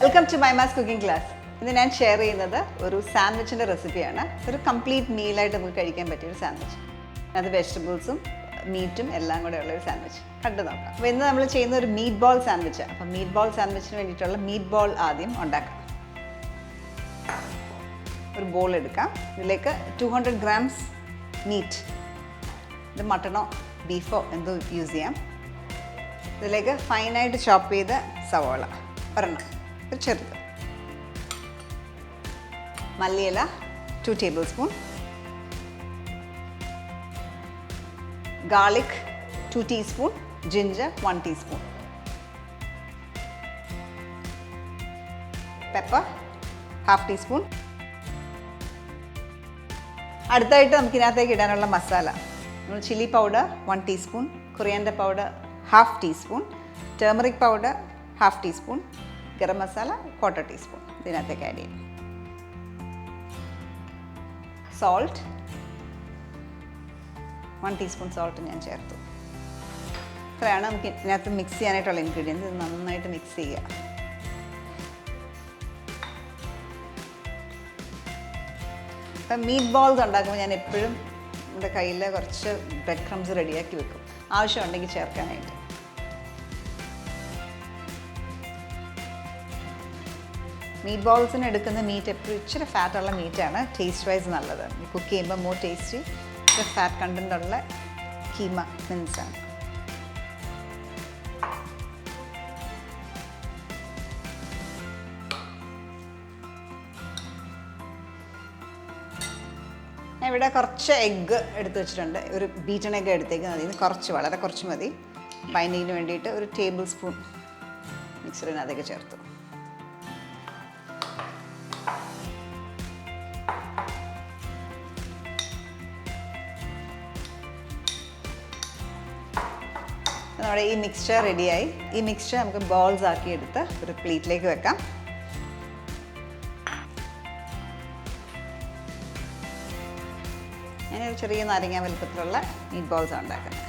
Welcome to Mymas cooking class. ഇന്ന് ഞാൻ share ചെയ്യുന്നത് ഒരു സാൻഡ്വിച്ചിൻ്റെ റെസിപ്പിയാണ്. ഒരു കംപ്ലീറ്റ് മീലായിട്ട് നമുക്ക് കഴിക്കാൻ പറ്റിയൊരു സാൻഡ്വിച്ച്. അത് വെജിറ്റബിൾസും മീറ്റും എല്ലാം കൂടെ ഉള്ളൊരു സാൻഡ്വിച്ച് കണ്ടു നോക്കാം. അപ്പോൾ ഇന്ന് നമ്മൾ ചെയ്യുന്ന ഒരു മീറ്റ് ബോൾ സാൻഡ്വിച്ചാണ്. അപ്പോൾ മീറ്റ് ബോൾ സാൻഡ്വിച്ചിന് വേണ്ടിയിട്ടുള്ള മീറ്റ് ബോൾ ആദ്യം ഉണ്ടാക്കാം. ഒരു ബോൾ എടുക്കാം. ഇതിലേക്ക് 200 ഗ്രാംസ് മീറ്റ്, ഇത് മട്ടണോ ബീഫോ എന്തോ യൂസ് ചെയ്യാം. ഇതിലേക്ക് ഫൈനായിട്ട് ചോപ്പ് ചെയ്ത സവോള ഒരെണ്ണം, ഒരു ചെറുത്, മല്ലിയില 2 table spoon, garlic 2 teaspoon, ginger 1 teaspoon, pepper 1/2 teaspoon. അടുത്തായിട്ട് നമുക്ക് ഇതിനകത്തേക്ക് ഇടാനുള്ള മസാല, നമ്മൾ chilli powder 1 teaspoon, coriander powder 1/2 teaspoon, turmeric powder 1/2 teaspoon, garam masala 1/4 teaspoon ഇതിനകത്തേക്ക് ആഡ് ചെയ്യും. സോൾട്ട് 1 ടീസ്പൂൺ സോൾട്ട് ഞാൻ ചേർത്തു. ഇത്രയാണ് നമുക്ക് ഇതിനകത്ത് മിക്സ് ചെയ്യാനായിട്ടുള്ള ഇൻഗ്രീഡിയൻസ്. ഇത് നന്നായിട്ട് മിക്സ് ചെയ്യുക. ഇപ്പം മീറ്റ് ബോൾസ് ഉണ്ടാക്കുമ്പോൾ ഞാൻ എപ്പോഴും നമ്മുടെ കയ്യിൽ കുറച്ച് ബ്രെഡ് ക്രംസ് റെഡിയാക്കി വെക്കും, ആവശ്യമുണ്ടെങ്കിൽ ചേർക്കാനായിട്ട്. മീറ്റ് ബോൾസിന് എടുക്കുന്ന മീറ്റ് എപ്പോഴും ഇച്ചിരി ഫാറ്റുള്ള മീറ്റാണ് ടേസ്റ്റ് വൈസ് നല്ലത്. കുക്ക് ചെയ്യുമ്പോൾ മോർ ടേസ്റ്റി ഫാറ്റ് കണ്ടൻ്റ് ഉള്ള കീമ മീൻസാണ്. ഞാൻ ഇവിടെ കുറച്ച് എഗ്ഗ് എടുത്ത് വെച്ചിട്ടുണ്ട്. ഒരു ബീറ്റൺ എഗ്ഗ് എടുത്തേക്കുന്നത് അതിൽ നിന്ന് കുറച്ച്, വളരെ കുറച്ച് മതി. ബൈൻഡിങ്ങിന് വേണ്ടിയിട്ട് ഒരു ടേബിൾ സ്പൂൺ മിക്സറിനകത്തേക്ക് ചേർത്തു. നമ്മുടെ ഈ മിക്സ്ചർ റെഡിയായി. ഈ മിക്സ്ചർ നമുക്ക് ബോൾസ് ആക്കി എടുത്ത് ഒരു പ്ലേറ്റിലേക്ക് വെക്കാം. ഞാനൊരു ചെറിയ നാരങ്ങ വലുപ്പത്തിലുള്ള മീറ്റ് ബോൾസ് ഉണ്ടാക്കുന്നത്.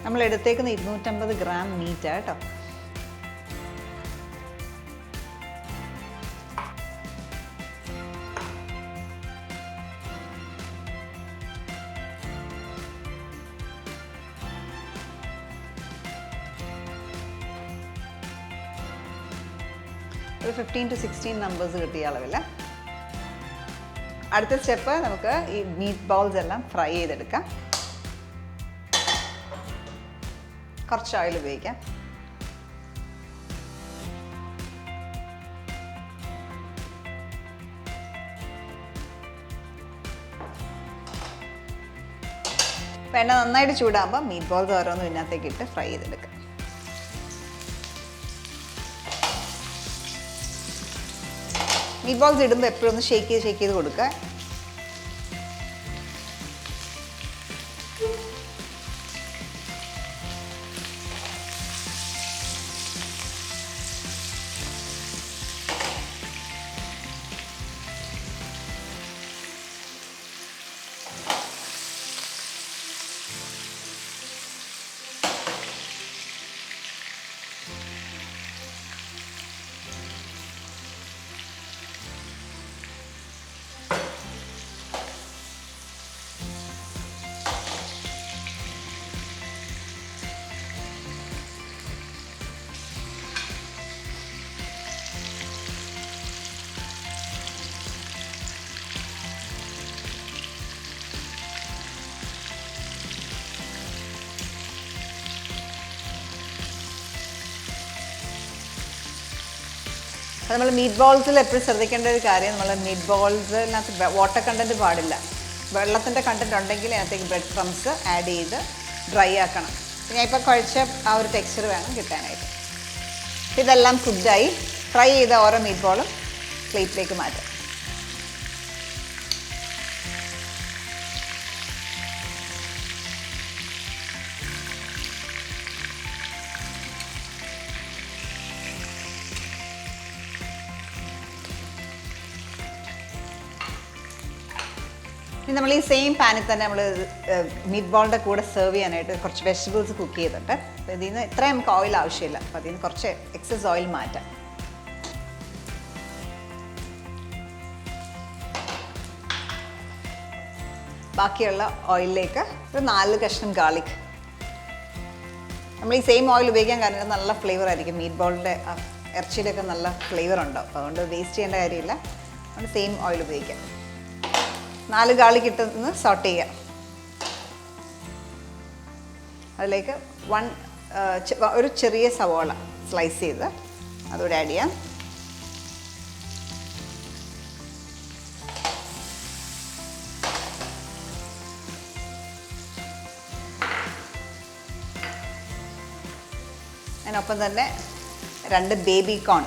നമ്മൾ എടുത്തേക്കുന്ന 250 ഗ്രാം മീറ്റാണ് കേട്ടോ. ഒരു 15 to 16 നമ്പേഴ്സ് കിട്ടിയ അളവിൽ. അടുത്ത സ്റ്റെപ്പ്, നമുക്ക് ഈ മീറ്റ് ബോൾസ് എല്ലാം ഫ്രൈ ചെയ്തെടുക്കാം. കുറച്ച് ഓയിൽ ഉപയോഗിക്കാം. എണ്ണ നന്നായിട്ട് ചൂടാകുമ്പോൾ മീറ്റ് ബോൾസ് ഓരോന്നും ഇതിനകത്തേക്ക് ഇട്ട് ഫ്രൈ ചെയ്തെടുക്കാം. മീറ്റ് ബോൾസ് ഇടുമ്പോൾ എപ്പോഴും ഒന്ന് ഷേക്ക് ചെയ്ത് കൊടുക്കുക. നമ്മൾ മീറ്റ് ബോൾസിൽ എപ്പോഴും ശ്രദ്ധിക്കേണ്ട ഒരു കാര്യം, നമ്മൾ മീറ്റ് ബോൾസിനകത്ത് വാട്ടർ കണ്ടൻറ്റ് പാടില്ല. വെള്ളത്തിൻ്റെ കണ്ടൻറ്റ് ഉണ്ടെങ്കിൽ അതിനകത്തേക്ക് ബ്രെഡ് ക്രംസ് ആഡ് ചെയ്ത് ഡ്രൈ ആക്കണം. ഞാൻ ഇപ്പോൾ കുഴച്ച ആ ഒരു ടെക്സ്ചർ വേണം കിട്ടാനായിട്ട്. ഇതെല്ലാം കുക്ക്ഡായി. ഫ്രൈ ചെയ്ത ഓരോ മീറ്റ് ബോളും പ്ലേറ്റിലേക്ക് മാറ്റാം. ഇനി നമ്മൾ ഈ സെയിം പാനിൽ തന്നെ നമ്മൾ മീറ്റ് ബോളിൻ്റെ കൂടെ സെർവ് ചെയ്യാനായിട്ട് കുറച്ച് വെജിറ്റബിൾസ് കുക്ക് ചെയ്തിട്ട് അപ്പോൾ ഇതിൽ നിന്ന് ഇത്രയും നമുക്ക് ഓയിൽ ആവശ്യമില്ല. അപ്പോൾ അതിൽ നിന്ന് കുറച്ച് എക്സസ് ഓയിൽ മാറ്റാം. ബാക്കിയുള്ള ഓയിലിലേക്ക് ഒരു 4 കഷ്ണം ഗാർലിക്. നമ്മൾ ഈ സെയിം ഓയിൽ ഉപയോഗിക്കാൻ കാരണം നല്ല ഫ്ലേവർ ആയിരിക്കും. മീറ്റ് ബോളിൻ്റെ ഇറച്ചിയിലൊക്കെ നല്ല ഫ്ലേവർ ഉണ്ടാവും. അപ്പോൾ അതുകൊണ്ട് വേസ്റ്റ് ചെയ്യേണ്ട കാര്യമില്ല. അതുകൊണ്ട് സെയിം ഓയിൽ ഉപയോഗിക്കാം. 4 ഗാർലിക് ഇട്ടൊന്ന് സോട്ട് ചെയ്യാം. അതിലേക്ക് ഒരു ചെറിയ സവോള സ്ലൈസ് ചെയ്ത് അതുകൂടെ ആഡ് ചെയ്യാം. അതിനൊപ്പം തന്നെ 2 ബേബി കോൺ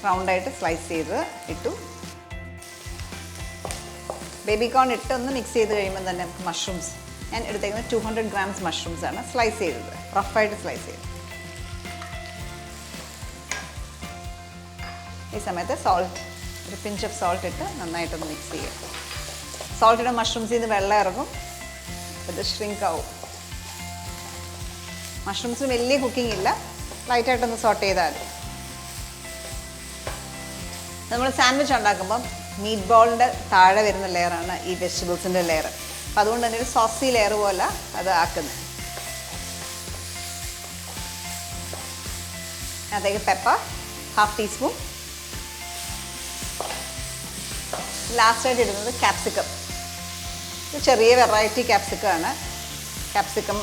റൗണ്ടായിട്ട് സ്ലൈസ് ചെയ്ത് ഇട്ടു. ബേബി കോൺ ഇട്ട് ഒന്ന് മിക്സ് ചെയ്ത് കഴിയുമ്പോൾ തന്നെ നമുക്ക് മഷ്റൂംസ്, ഞാൻ എടുത്തേക്കുന്നത് 200 grams മഷ്റൂംസ് ആണ് സ്ലൈസ് ചെയ്തത്, റഫായിട്ട് സ്ലൈസ് ചെയ്ത്. ഈ സമയത്ത് സോൾട്ട്, ഒരു പിഞ്ച് ഓഫ് സോൾട്ട് ഇട്ട് നന്നായിട്ടൊന്ന് മിക്സ് ചെയ്യുക. സോൾട്ട് ഇട്ട് മഷ്റൂംസിൽ നിന്ന് വെള്ളം ഇറങ്ങും, അത് ഷ്രിങ്ക് ആവും. മഷ്റൂംസിന് വലിയ കുക്കിംഗ് ഇല്ല, ലൈറ്റായിട്ടൊന്ന് സോട്ട് ചെയ്താൽ മതി. നമ്മൾ സാൻഡ്വിച്ച് ഉണ്ടാക്കുമ്പം മീറ്റ് ബോളിൻ്റെ താഴെ വരുന്ന ലെയറാണ് ഈ വെജിറ്റബിൾസിൻ്റെ ലെയർ. അപ്പം അതുകൊണ്ട് തന്നെ ഒരു സോസി ലെയർ പോലെ അത് ആക്കുന്നത്. അതിലേക്ക് പെപ്പർ 1/2 ടീസ്പൂൺ. ലാസ്റ്റായിട്ട് ഇടുന്നത് ക്യാപ്സിക്കം. ചെറിയ വെറൈറ്റി ക്യാപ്സിക്കമാണ്. ക്യാപ്സിക്കം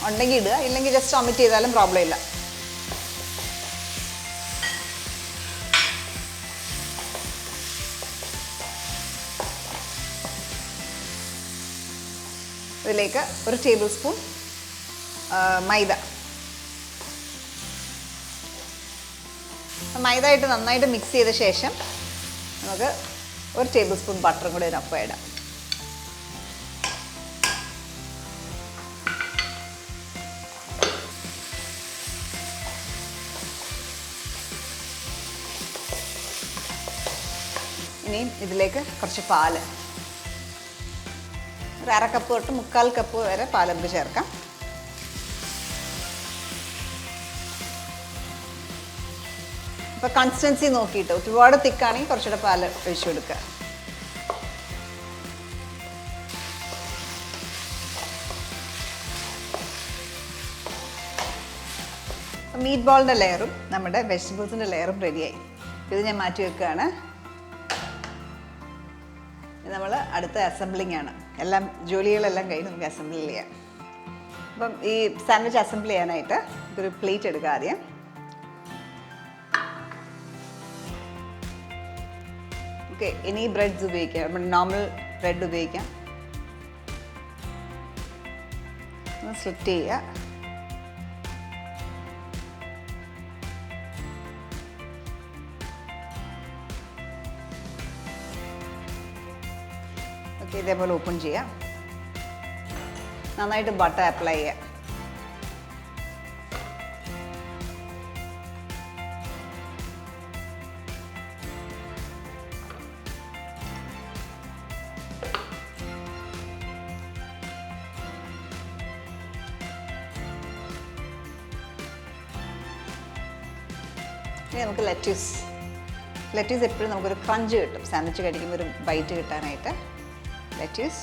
ഉണ്ടെങ്കിൽ ഇടുക, ഇല്ലെങ്കിൽ ജസ്റ്റ് ഒമിറ്റ് ചെയ്താലും പ്രോബ്ലം ഇല്ല. ഇതിലേക്ക് 1 ടേബിൾ സ്പൂൺ മൈദ. മൈദ ഇട്ട് നന്നായിട്ട് മിക്സ് ചെയ്ത ശേഷം നമുക്ക് 1 ടേബിൾ സ്പൂൺ ബട്ടറും കൂടി ഇതിനൊപ്പം ഇടാം. ഇനി ഇതിലേക്ക് കുറച്ച് പാല്, ഒരു 1/2 കപ്പ് തൊട്ട് 3/4 കപ്പ് വരെ പാൽ നമുക്ക് ചേർക്കാം. അപ്പോൾ കൺസിസ്റ്റൻസി നോക്കിയിട്ട് ഒരുപാട് തിക്കാണെങ്കിൽ കുറച്ചുകൂടെ പാൽ ഒഴിച്ചു കൊടുക്കുക. മീറ്റ് ബോളിൻ്റെ ലെയറും നമ്മുടെ വെജിറ്റബിൾസിൻ്റെ ലെയറും റെഡിയായി. ഇത് ഞാൻ മാറ്റി വെക്കുകയാണ്. നമ്മൾ അടുത്ത അസംബ്ലിംഗ് ആണ്. എല്ലാം ജോലികളെല്ലാം കഴിഞ്ഞ് നമുക്ക് അസംബിൾ ചെയ്യാം. അപ്പം ഈ സാൻഡ്വിച്ച് അസംബിൾ ചെയ്യാനായിട്ട് ഒരു പ്ലേറ്റ് എടുക്കുക ആദ്യം. ഓക്കെ, ഇനി ബ്രെഡ്സ് ഉപയോഗിക്കാം. നമ്മൾ നോർമൽ ബ്രെഡ് ഉപയോഗിക്കാം. ഒന്ന് സ്ലിറ്റ് ചെയ്യുക. ഇതേപോലെ ഓപ്പൺ ചെയ്യാം. നന്നായിട്ട് ബട്ടർ അപ്ലൈ ചെയ്യാം. ഇനി നമുക്ക് ലെറ്റ്യൂസ് എപ്പോഴും നമുക്കൊരു ക്രഞ്ച് കിട്ടും. സാൻഡ്വിച്ച് കഴിക്കുമ്പോൾ ഒരു ബൈറ്റ് കിട്ടാനായിട്ട് ലെറ്റ്യൂസ്.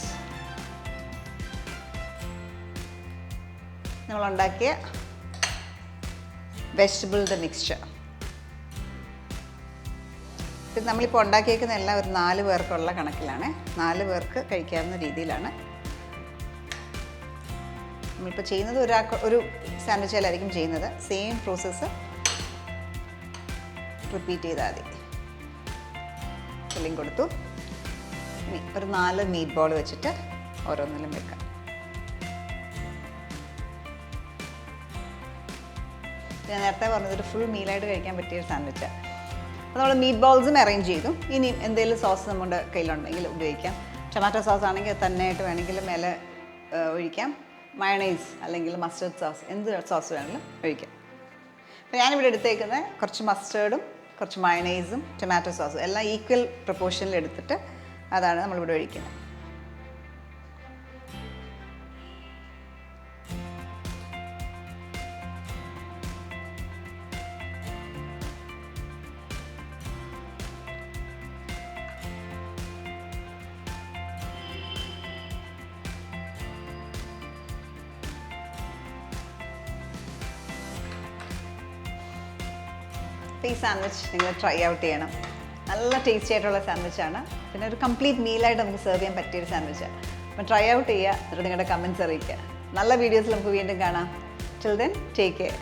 നമ്മളുണ്ടാക്കിയ വെജിറ്റബിളിൻ്റെ മിക്സ്ചർ. ഇത് നമ്മളിപ്പോൾ ഉണ്ടാക്കിയേക്കുന്ന എല്ലാം ഒരു 4 പേർക്കുള്ള കണക്കിലാണ്. 4 പേർക്ക് കഴിക്കാവുന്ന രീതിയിലാണ് നമ്മളിപ്പോൾ ചെയ്യുന്നത്. ഒരു സാൻഡ്വിച്ചിലായിരിക്കും ചെയ്യുന്നത്. സെയിം പ്രോസസ്സ് റിപ്പീറ്റ് ചെയ്താൽ മതി. ഫില്ലിംഗ് കൊടുത്തു. ഇനി ഒരു 4 മീറ്റ് ബോൾ വെച്ചിട്ട് ഓരോന്നിലും വെക്കാം. ഞാൻ നേരത്തെ പറഞ്ഞത് ഒരു ഫുൾ മീലായിട്ട് കഴിക്കാൻ പറ്റിയ ഒരു സാൻഡ്വിച്ചാണ്. അപ്പോൾ നമ്മൾ മീറ്റ് ബോൾസും അറേഞ്ച് ചെയ്തു. ഇനി എന്തെങ്കിലും സോസ് നമ്മുടെ കയ്യിലുണ്ടെങ്കിൽ ഉപയോഗിക്കാം. ടൊമാറ്റോ സോസ് ആണെങ്കിൽ തന്നെയായിട്ട് വേണമെങ്കിൽ മേലെ ഒഴിക്കാം. മയണൈസ് അല്ലെങ്കിൽ മസ്റ്റേർഡ് സോസ്, എന്ത് സോസ് വേണമെങ്കിലും ഒഴിക്കാം. അപ്പോൾ ഞാനിവിടെ എടുത്തേക്കുന്നത് കുറച്ച് മസ്റ്റേർഡും കുറച്ച് മയണൈസും ടൊമാറ്റോ സോസും എല്ലാം ഈക്വൽ പ്രൊപ്പോർഷനിൽ എടുത്തിട്ട് അതാണ് നമ്മളിവിടെ ഒഴിക്കുന്നത്. അപ്പോൾ ഈ സാൻഡ്വിച്ച് നിങ്ങൾ ട്രൈ ഔട്ട് ചെയ്യണം. നല്ല ടേസ്റ്റി ആയിട്ടുള്ള സാൻഡ്വിച്ചാണ്. പിന്നെ ഒരു കംപ്ലീറ്റ് മീലായിട്ട് നമുക്ക് സെർവ് ചെയ്യാൻ പറ്റിയൊരു സാൻഡ്വിച്ചാണ്. അപ്പോൾ ട്രൈ ഔട്ട് ചെയ്യുക, എന്നിട്ട് നിങ്ങളുടെ കമൻറ്റ്സ് അറിയിക്കുക. നല്ല വീഡിയോസിൽ നമുക്ക് വീണ്ടും കാണാം. Till then take care.